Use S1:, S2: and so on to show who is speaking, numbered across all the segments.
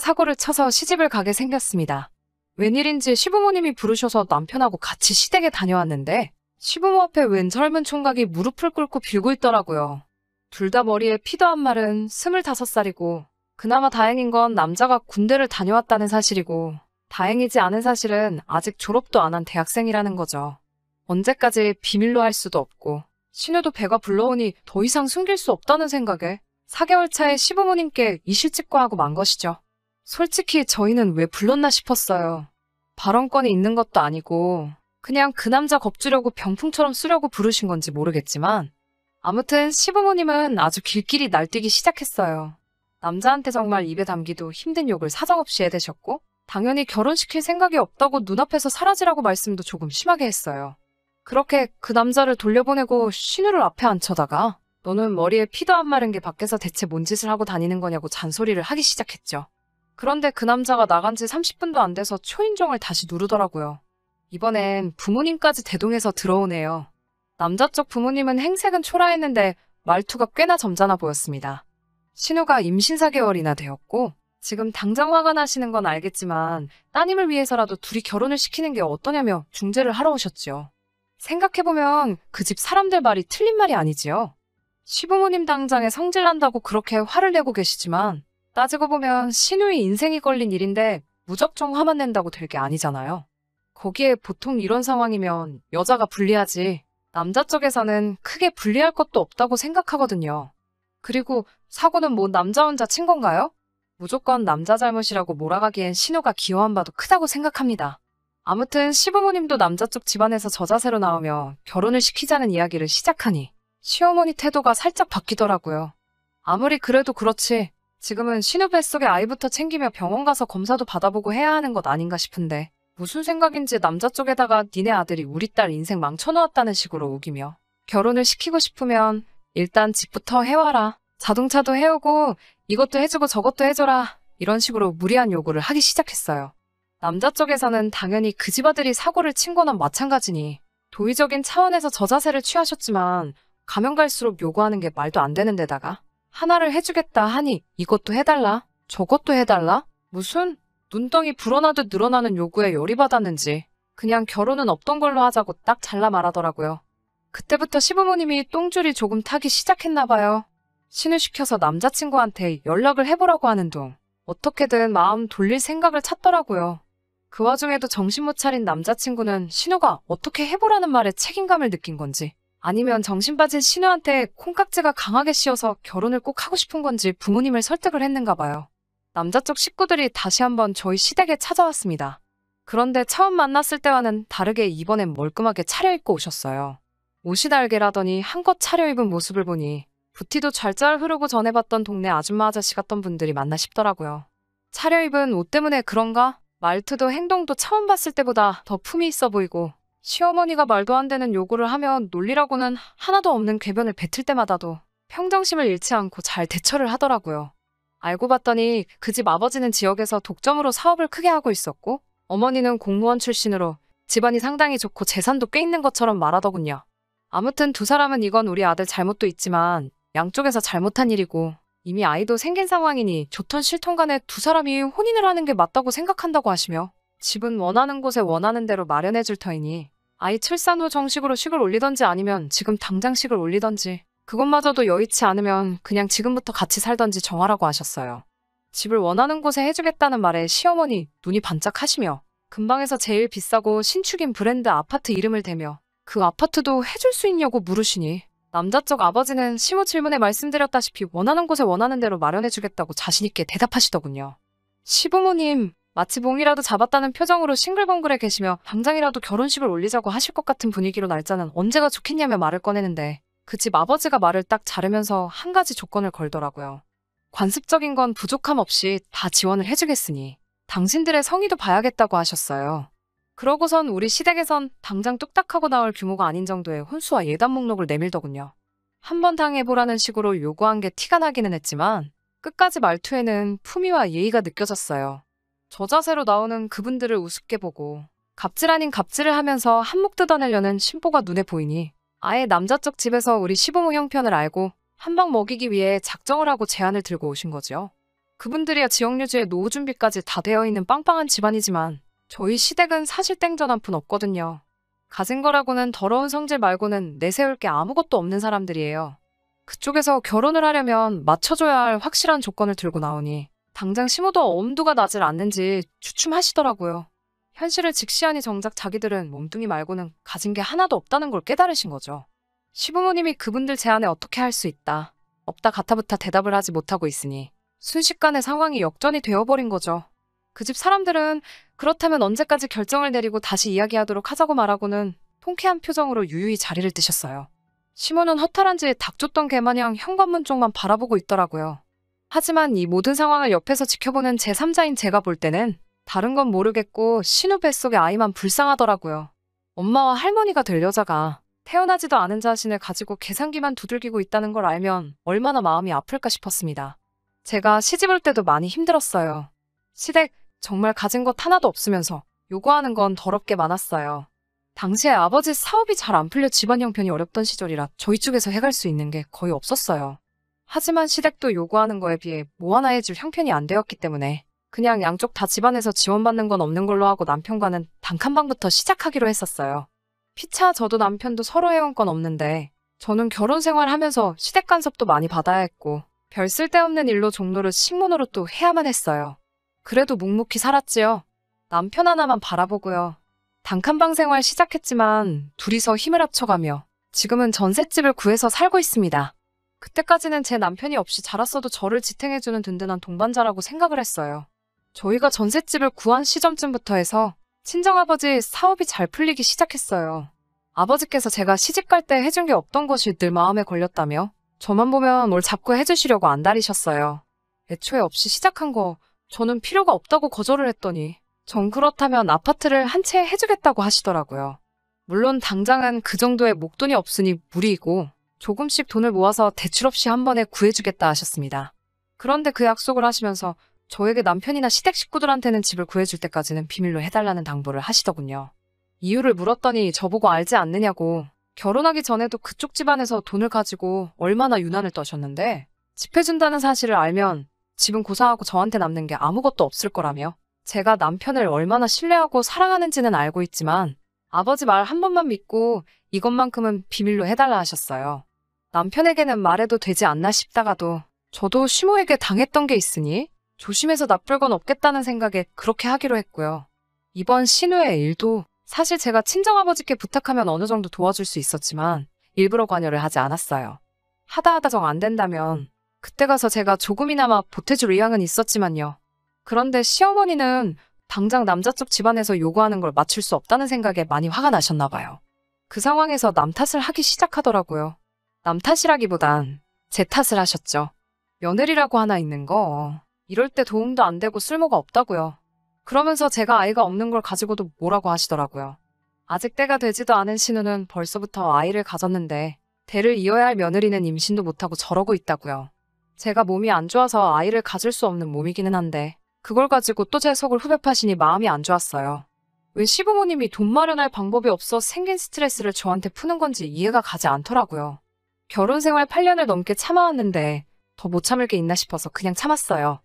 S1: 사고를 쳐서 시집을 가게 생겼습니다. 웬일인지 시부모님이 부르셔서 남편하고 같이 시댁에 다녀왔는데 시부모 앞에 웬 젊은 총각이 무릎을 꿇고 빌고 있더라고요. 둘 다 머리에 피도 안 마른 25살이고 그나마 다행인 건 남자가 군대를 다녀왔다는 사실이고 다행이지 않은 사실은 아직 졸업도 안 한 대학생이라는 거죠. 언제까지 비밀로 할 수도 없고 신우도 배가 불러오니 더 이상 숨길 수 없다는 생각에 4개월 차에 시부모님께 이실직고하고 만 것이죠. 솔직히 저희는 왜 불렀나 싶었어요. 발언권이 있는 것도 아니고 그냥 그 남자 겁주려고 병풍처럼 쓰려고 부르신 건지 모르겠지만 아무튼 시부모님은 아주 길길이 날뛰기 시작했어요. 남자한테 정말 입에 담기도 힘든 욕을 사정없이 해대셨고 당연히 결혼시킬 생각이 없다고 눈앞에서 사라지라고 말씀도 조금 심하게 했어요. 그렇게 그 남자를 돌려보내고 신우를 앞에 앉혀다가 너는 머리에 피도 안 마른 게 밖에서 대체 뭔 짓을 하고 다니는 거냐고 잔소리를 하기 시작했죠. 그런데 그 남자가 나간 지 30분도 안 돼서 초인종을 다시 누르더라고요. 이번엔 부모님까지 대동해서 들어오네요. 남자 쪽 부모님은 행색은 초라했는데 말투가 꽤나 점잖아 보였습니다. 신우가 임신 4개월이나 되었고 지금 당장 화가 나시는 건 알겠지만 따님을 위해서라도 둘이 결혼을 시키는 게 어떠냐며 중재를 하러 오셨지요. 생각해보면 그 집 사람들 말이 틀린 말이 아니지요. 시부모님 당장에 성질난다고 그렇게 화를 내고 계시지만 따지고 보면 신우의 인생이 걸린 일인데 무작정 화만 낸다고 될 게 아니잖아요. 거기에 보통 이런 상황이면 여자가 불리하지 남자 쪽에서는 크게 불리할 것도 없다고 생각하거든요. 그리고 사고는 뭐 남자 혼자 친 건가요? 무조건 남자 잘못이라고 몰아가기엔 신우가 기여한 바도 크다고 생각합니다. 아무튼 시부모님도 남자 쪽 집안에서 저자세로 나오며 결혼을 시키자는 이야기를 시작하니 시어머니 태도가 살짝 바뀌더라고요. 아무리 그래도 그렇지 지금은 신우 뱃속에 아이부터 챙기며 병원 가서 검사도 받아보고 해야 하는 것 아닌가 싶은데 무슨 생각인지 남자 쪽에다가 니네 아들이 우리 딸 인생 망쳐놓았다는 식으로 우기며 결혼을 시키고 싶으면 일단 집부터 해와라. 자동차도 해오고 이것도 해주고 저것도 해줘라. 이런 식으로 무리한 요구를 하기 시작했어요. 남자 쪽에서는 당연히 그 집 아들이 사고를 친 거나 마찬가지니 도의적인 차원에서 저자세를 취하셨지만 가면 갈수록 요구하는 게 말도 안 되는 데다가 하나를 해주겠다 하니 이것도 해달라 저것도 해달라 무슨 눈덩이 불어나듯 늘어나는 요구에 열이 받았는지 그냥 결혼은 없던 걸로 하자고 딱 잘라 말하더라고요. 그때부터 시부모님이 똥줄이 조금 타기 시작했나 봐요. 신우시켜서 남자친구한테 연락을 해보라고 하는 둥 어떻게든 마음 돌릴 생각을 찾더라고요. 그 와중에도 정신 못 차린 남자친구는 신우가 어떻게 해보라는 말에 책임감을 느낀 건지 아니면 정신 빠진 신우한테 콩깍지가 강하게 씌어서 결혼을 꼭 하고 싶은 건지 부모님을 설득을 했는가 봐요. 남자 쪽 식구들이 다시 한번 저희 시댁에 찾아왔습니다. 그런데 처음 만났을 때와는 다르게 이번엔 멀끔하게 차려입고 오셨어요. 옷이 달게라더니 한껏 차려입은 모습을 보니 부티도 잘잘 흐르고 전에 봤던 동네 아줌마 아저씨 같던 분들이 맞나 싶더라고요. 차려입은 옷 때문에 그런가? 말투도 행동도 처음 봤을 때보다 더 품이 있어 보이고 시어머니가 말도 안 되는 요구를 하면 논리라고는 하나도 없는 궤변을 뱉을 때마다도 평정심을 잃지 않고 잘 대처를 하더라고요. 알고 봤더니 그 집 아버지는 지역에서 독점으로 사업을 크게 하고 있었고 어머니는 공무원 출신으로 집안이 상당히 좋고 재산도 꽤 있는 것처럼 말하더군요. 아무튼 두 사람은 이건 우리 아들 잘못도 있지만 양쪽에서 잘못한 일이고 이미 아이도 생긴 상황이니 좋던 싫던 간에 두 사람이 혼인을 하는 게 맞다고 생각한다고 하시며 집은 원하는 곳에 원하는 대로 마련해 줄 터이니 아이 출산 후 정식으로 식을 올리던지 아니면 지금 당장 식을 올리던지 그것마저도 여의치 않으면 그냥 지금부터 같이 살던지 정하라고 하셨어요. 집을 원하는 곳에 해주겠다는 말에 시어머니 눈이 반짝하시며 근방에서 제일 비싸고 신축인 브랜드 아파트 이름을 대며 그 아파트도 해줄 수 있냐고 물으시니 남자 쪽 아버지는 시모 질문에 말씀드렸다시피 원하는 곳에 원하는 대로 마련해주겠다고 자신있게 대답하시더군요. 시부모님 마치 봉이라도 잡았다는 표정으로 싱글벙글해 계시며 당장이라도 결혼식을 올리자고 하실 것 같은 분위기로 날짜는 언제가 좋겠냐며 말을 꺼내는데 그 집 아버지가 말을 딱 자르면서 한 가지 조건을 걸더라고요. 관습적인 건 부족함 없이 다 지원을 해주겠으니 당신들의 성의도 봐야겠다고 하셨어요. 그러고선 우리 시댁에선 당장 뚝딱하고 나올 규모가 아닌 정도의 혼수와 예단 목록을 내밀더군요. 한번 당해보라는 식으로 요구한 게 티가 나기는 했지만 끝까지 말투에는 품위와 예의가 느껴졌어요. 저자세로 나오는 그분들을 우습게 보고 갑질 아닌 갑질을 하면서 한몫 뜯어내려는 심보가 눈에 보이니 아예 남자 쪽 집에서 우리 시부모 형편을 알고 한 방 먹이기 위해 작정을 하고 제안을 들고 오신 거죠. 그분들이야 지역유지에 노후 준비까지 다 되어 있는 빵빵한 집안이지만 저희 시댁은 사실 땡전 한 푼 없거든요. 가진 거라고는 더러운 성질 말고는 내세울 게 아무것도 없는 사람들이에요. 그쪽에서 결혼을 하려면 맞춰줘야 할 확실한 조건을 들고 나오니 당장 심어도 엄두가 나질 않는지 주춤하시더라고요. 현실을 직시하니 정작 자기들은 몸뚱이 말고는 가진 게 하나도 없다는 걸 깨달으신 거죠. 시부모님이 그분들 제안에 어떻게 할 수 있다, 없다 가타부타 대답을 하지 못하고 있으니 순식간에 상황이 역전이 되어버린 거죠. 그 집 사람들은 그렇다면 언제까지 결정을 내리고 다시 이야기하도록 하자고 말하고는 통쾌한 표정으로 유유히 자리를 뜨셨어요. 시모는 허탈한지 닥쳤던 개마냥 현관문 쪽만 바라보고 있더라고요. 하지만 이 모든 상황을 옆에서 지켜보는 제3자인 제가 볼 때는 다른 건 모르겠고 신우 뱃속의 아이만 불쌍하더라고요. 엄마와 할머니가 될 여자가 태어나지도 않은 자신을 가지고 계산기만 두들기고 있다는 걸 알면 얼마나 마음이 아플까 싶었습니다. 제가 시집 올 때도 많이 힘들었어요. 시댁 정말 가진 것 하나도 없으면서 요구하는 건 더럽게 많았어요. 당시에 아버지 사업이 잘 안 풀려 집안 형편이 어렵던 시절이라 저희 쪽에서 해갈 수 있는 게 거의 없었어요. 하지만 시댁도 요구하는 거에 비해 뭐 하나 해줄 형편이 안 되었기 때문에 그냥 양쪽 다 집안에서 지원받는 건 없는 걸로 하고 남편과는 단칸방부터 시작하기로 했었어요. 피차 저도 남편도 서로 해온 건 없는데 저는 결혼 생활하면서 시댁 간섭도 많이 받아야 했고 별 쓸데없는 일로 종로를 식모노릇도 해야만 했어요. 그래도 묵묵히 살았지요. 남편 하나만 바라보고요. 단칸방 생활 시작했지만 둘이서 힘을 합쳐가며 지금은 전셋집을 구해서 살고 있습니다. 그때까지는 제 남편이 없이 자랐어도 저를 지탱해주는 든든한 동반자라고 생각을 했어요. 저희가 전셋집을 구한 시점쯤부터 해서 친정아버지 사업이 잘 풀리기 시작했어요. 아버지께서 제가 시집갈 때 해준 게 없던 것이 늘 마음에 걸렸다며 저만 보면 뭘 자꾸 해주시려고 안달이셨어요. 애초에 없이 시작한 거 저는 필요가 없다고 거절을 했더니 전 그렇다면 아파트를 한 채 해주겠다고 하시더라고요. 물론 당장은 그 정도의 목돈이 없으니 무리이고 조금씩 돈을 모아서 대출 없이 한 번에 구해주겠다 하셨습니다. 그런데 그 약속을 하시면서 저에게 남편이나 시댁 식구들한테는 집을 구해줄 때까지는 비밀로 해달라는 당부를 하시더군요. 이유를 물었더니 저보고 알지 않느냐고 결혼하기 전에도 그쪽 집안에서 돈을 가지고 얼마나 유난을 떠셨는데 집 해준다는 사실을 알면 집은 고사하고 저한테 남는 게 아무것도 없을 거라며 제가 남편을 얼마나 신뢰하고 사랑하는지는 알고 있지만 아버지 말 한 번만 믿고 이것만큼은 비밀로 해달라 하셨어요. 남편에게는 말해도 되지 않나 싶다가도 저도 시모에게 당했던 게 있으니 조심해서 나쁠 건 없겠다는 생각에 그렇게 하기로 했고요. 이번 신우의 일도 사실 제가 친정아버지께 부탁하면 어느 정도 도와줄 수 있었지만 일부러 관여를 하지 않았어요. 하다 정 안 된다면 그때 가서 제가 조금이나마 보태줄 의향은 있었지만요. 그런데 시어머니는 당장 남자 쪽 집안에서 요구하는 걸 맞출 수 없다는 생각에 많이 화가 나셨나 봐요. 그 상황에서 남 탓을 하기 시작하더라고요. 남 탓이라기보단 제 탓을 하셨죠. 며느리라고 하나 있는 거 이럴 때 도움도 안 되고 쓸모가 없다고요. 그러면서 제가 아이가 없는 걸 가지고도 뭐라고 하시더라고요. 아직 때가 되지도 않은 신우는 벌써부터 아이를 가졌는데 대를 이어야 할 며느리는 임신도 못하고 저러고 있다고요. 제가 몸이 안 좋아서 아이를 가질 수 없는 몸이기는 한데 그걸 가지고 또 제 속을 후벼 파시니 마음이 안 좋았어요. 왜 시부모님이 돈 마련할 방법이 없어 생긴 스트레스를 저한테 푸는 건지 이해가 가지 않더라고요. 결혼 생활 8년을 넘게 참아왔는데 더 못 참을 게 있나 싶어서 그냥 참았어요.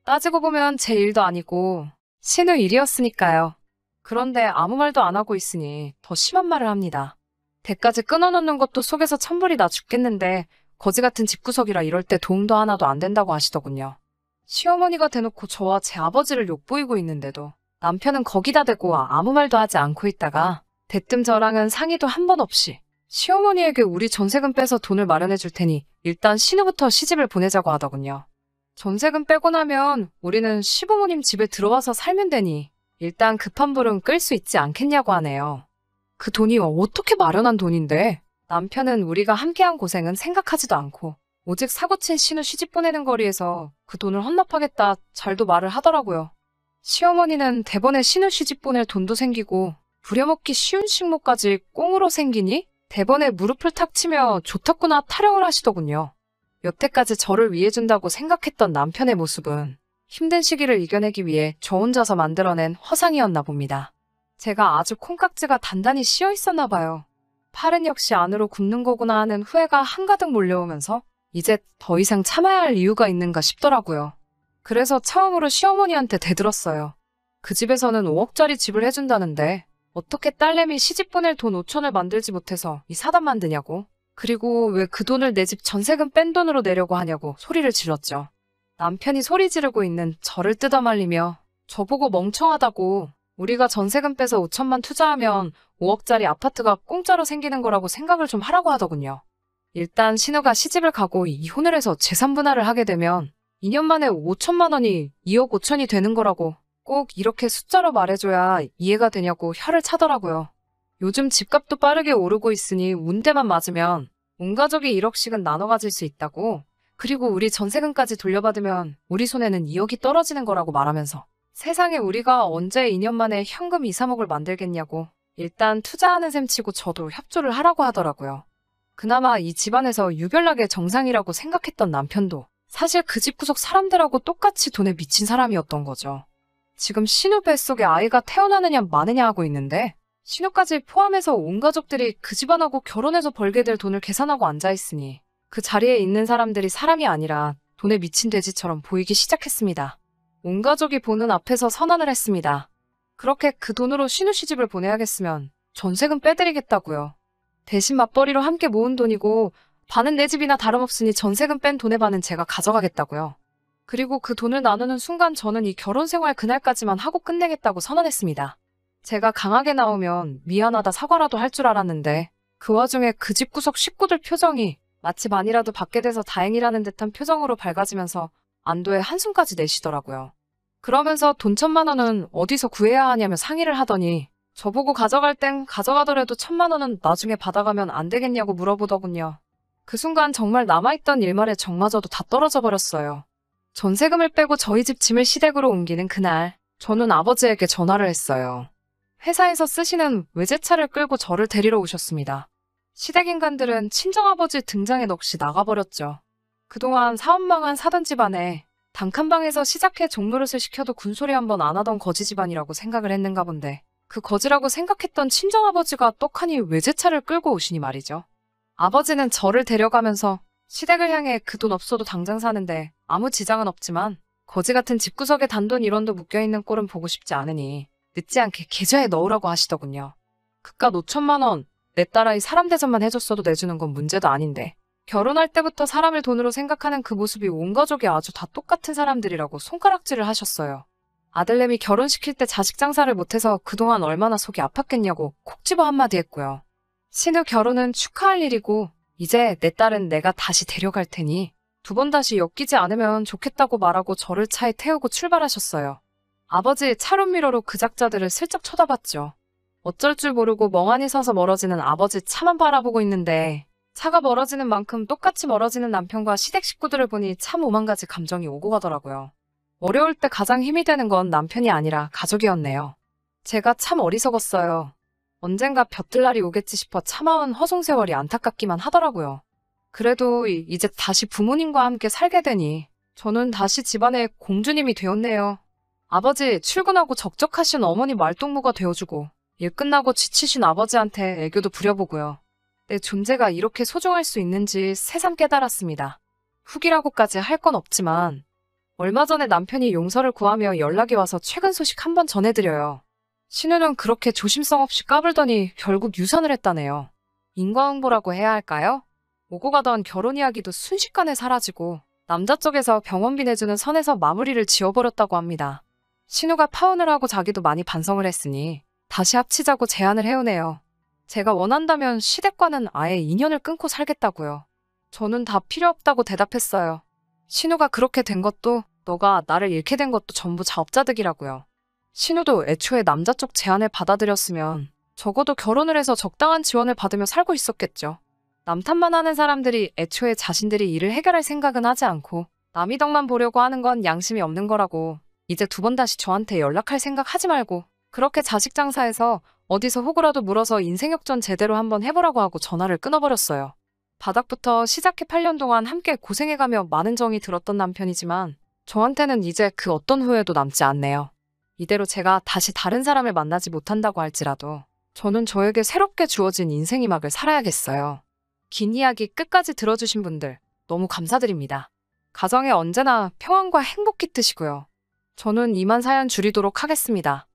S1: 따지고 보면 제 일도 아니고 신우 일이었으니까요. 그런데 아무 말도 안 하고 있으니 더 심한 말을 합니다. 대까지 끊어놓는 것도 속에서 천불이 나 죽겠는데 거지 같은 집구석이라 이럴 때 도움도 하나도 안 된다고 하시더군요. 시어머니가 대놓고 저와 제 아버지를 욕보이고 있는데도 남편은 거기다 대고 아무 말도 하지 않고 있다가 대뜸 저랑은 상의도 한 번 없이 시어머니에게 우리 전세금 빼서 돈을 마련해 줄 테니 일단 신우부터 시집을 보내자고 하더군요. 전세금 빼고 나면 우리는 시부모님 집에 들어와서 살면 되니 일단 급한 불은 끌 수 있지 않겠냐고 하네요. 그 돈이 어떻게 마련한 돈인데 남편은 우리가 함께한 고생은 생각하지도 않고 오직 사고친 신우 시집 보내는 거리에서 그 돈을 헌납하겠다 잘도 말을 하더라고요. 시어머니는 대번에 신우 시집 보낼 돈도 생기고 부려먹기 쉬운 식모까지 꽁으로 생기니 대번에 무릎을 탁 치며 좋다구나 타령을 하시더군요. 여태까지 저를 위해준다고 생각했던 남편의 모습은 힘든 시기를 이겨내기 위해 저 혼자서 만들어낸 허상이었나 봅니다. 제가 아주 콩깍지가 단단히 씌어 있었나 봐요. 팔은 역시 안으로 굽는 거구나 하는 후회가 한가득 몰려오면서 이제 더 이상 참아야 할 이유가 있는가 싶더라고요. 그래서 처음으로 시어머니한테 대들었어요. 그 집에서는 5억짜리 집을 해준다는데 어떻게 딸내미 시집 보낼 돈 5천을 만들지 못해서 이 사단 만드냐고. 그리고 왜 그 돈을 내 집 전세금 뺀 돈으로 내려고 하냐고 소리를 질렀죠. 남편이 소리 지르고 있는 저를 뜯어말리며 저보고 멍청하다고, 우리가 전세금 빼서 5천만 투자하면 5억짜리 아파트가 공짜로 생기는 거라고 생각을 좀 하라고 하더군요. 일단 신우가 시집을 가고 이혼을 해서 재산 분할을 하게 되면 2년 만에 5천만 원이 2억 5천이 되는 거라고 꼭 이렇게 숫자로 말해줘야 이해가 되냐고 혀를 차더라고요. 요즘 집값도 빠르게 오르고 있으니 운대만 맞으면 온 가족이 1억씩은 나눠 가질 수 있다고, 그리고 우리 전세금까지 돌려받으면 우리 손에는 2억이 떨어지는 거라고 말하면서 세상에 우리가 언제 2년 만에 현금 2, 3억을 만들겠냐고 일단 투자하는 셈 치고 저도 협조를 하라고 하더라고요. 그나마 이 집안에서 유별나게 정상이라고 생각했던 남편도 사실 그 집구석 사람들하고 똑같이 돈에 미친 사람이었던 거죠. 지금 신우 뱃속에 아이가 태어나느냐 마느냐 하고 있는데 신우까지 포함해서 온 가족들이 그 집안하고 결혼해서 벌게 될 돈을 계산하고 앉아있으니 그 자리에 있는 사람들이 사람이 아니라 돈에 미친 돼지처럼 보이기 시작했습니다. 온 가족이 보는 앞에서 선언을 했습니다. 그렇게 그 돈으로 신우 시집을 보내야겠으면 전세금 빼드리겠다고요. 대신 맞벌이로 함께 모은 돈이고 반은 내 집이나 다름없으니 전세금 뺀 돈의 반은 제가 가져가겠다고요. 그리고 그 돈을 나누는 순간 저는 이 결혼 생활 그날까지만 하고 끝내겠다고 선언했습니다. 제가 강하게 나오면 미안하다 사과라도 할 줄 알았는데 그 와중에 그 집구석 식구들 표정이 마치 많이라도 받게 돼서 다행이라는 듯한 표정으로 밝아지면서 안도의 한숨까지 내쉬더라고요. 그러면서 돈 1,000만 원은 어디서 구해야 하냐며 상의를 하더니 저보고 가져갈 땐 가져가더라도 1,000만 원은 나중에 받아가면 안 되겠냐고 물어보더군요. 그 순간 정말 남아있던 일말의 정마저도 다 떨어져 버렸어요. 전세금을 빼고 저희 집 짐을 시댁으로 옮기는 그날, 저는 아버지에게 전화를 했어요. 회사에서 쓰시는 외제차를 끌고 저를 데리러 오셨습니다. 시댁 인간들은 친정아버지 등장에 넋이 나가버렸죠. 그동안 사업망한 사돈 집안에 단칸방에서 시작해 종노릇을 시켜도 군소리 한 번 안 하던 거지 집안이라고 생각을 했는가 본데 그 거지라고 생각했던 친정아버지가 떡하니 외제차를 끌고 오시니 말이죠. 아버지는 저를 데려가면서 시댁을 향해 그 돈 없어도 당장 사는데 아무 지장은 없지만 거지 같은 집구석에 단돈 1원도 묶여있는 꼴은 보고 싶지 않으니 늦지 않게 계좌에 넣으라고 하시더군요. 그깟 5천만 원, 내 딸아이 사람 대접만 해줬어도 내주는 건 문제도 아닌데 결혼할 때부터 사람을 돈으로 생각하는 그 모습이 온 가족이 아주 다 똑같은 사람들이라고 손가락질을 하셨어요. 아들내미 결혼시킬 때 자식 장사를 못해서 그동안 얼마나 속이 아팠겠냐고 콕 집어 한마디 했고요. 신우 결혼은 축하할 일이고 이제 내 딸은 내가 다시 데려갈 테니 2번 다시 엮이지 않으면 좋겠다고 말하고 저를 차에 태우고 출발하셨어요. 아버지 차로 미러로 그 작자들을 슬쩍 쳐다봤죠. 어쩔 줄 모르고 멍하니 서서 멀어지는 아버지 차만 바라보고 있는데 차가 멀어지는 만큼 똑같이 멀어지는 남편과 시댁 식구들을 보니 참 오만 가지 감정이 오고 가더라고요. 어려울 때 가장 힘이 되는 건 남편이 아니라 가족이었네요. 제가 참 어리석었어요. 언젠가 볕들 날이 오겠지 싶어 참아온 허송세월이 안타깝기만 하더라고요. 그래도 이제 다시 부모님과 함께 살게 되니 저는 다시 집안의 공주님이 되었네요. 아버지 출근하고 적적하신 어머니 말동무가 되어주고 일 끝나고 지치신 아버지한테 애교도 부려보고요. 내 존재가 이렇게 소중할 수 있는지 새삼 깨달았습니다. 후기라고까지 할 건 없지만 얼마 전에 남편이 용서를 구하며 연락이 와서 최근 소식 한번 전해드려요. 신우는 그렇게 조심성 없이 까불더니 결국 유산을 했다네요. 인과응보라고 해야 할까요? 오고 가던 결혼 이야기도 순식간에 사라지고 남자 쪽에서 병원비 내주는 선에서 마무리를 지어버렸다고 합니다. 신우가 파혼을 하고 자기도 많이 반성을 했으니 다시 합치자고 제안을 해오네요. 제가 원한다면 시댁과는 아예 인연을 끊고 살겠다고요. 저는 다 필요 없다고 대답했어요. 신우가 그렇게 된 것도 너가 나를 잃게 된 것도 전부 자업자득이라고요. 신우도 애초에 남자 쪽 제안을 받아들였으면 적어도 결혼을 해서 적당한 지원을 받으며 살고 있었겠죠. 남 탓만 하는 사람들이 애초에 자신들이 일을 해결할 생각은 하지 않고 남이 덕만 보려고 하는 건 양심이 없는 거라고 이제 2번 다시 저한테 연락할 생각 하지 말고 그렇게 자식 장사해서 어디서 호구라도 물어서 인생 역전 제대로 한번 해보라고 하고 전화를 끊어버렸어요. 바닥부터 시작해 8년 동안 함께 고생해가며 많은 정이 들었던 남편이지만 저한테는 이제 그 어떤 후회도 남지 않네요. 이대로 제가 다시 다른 사람을 만나지 못한다고 할지라도 저는 저에게 새롭게 주어진 인생 이막을 살아야겠어요. 긴 이야기 끝까지 들어주신 분들 너무 감사드립니다. 가정에 언제나 평안과 행복이 뜨시고요. 저는 이만 사연 줄이도록 하겠습니다.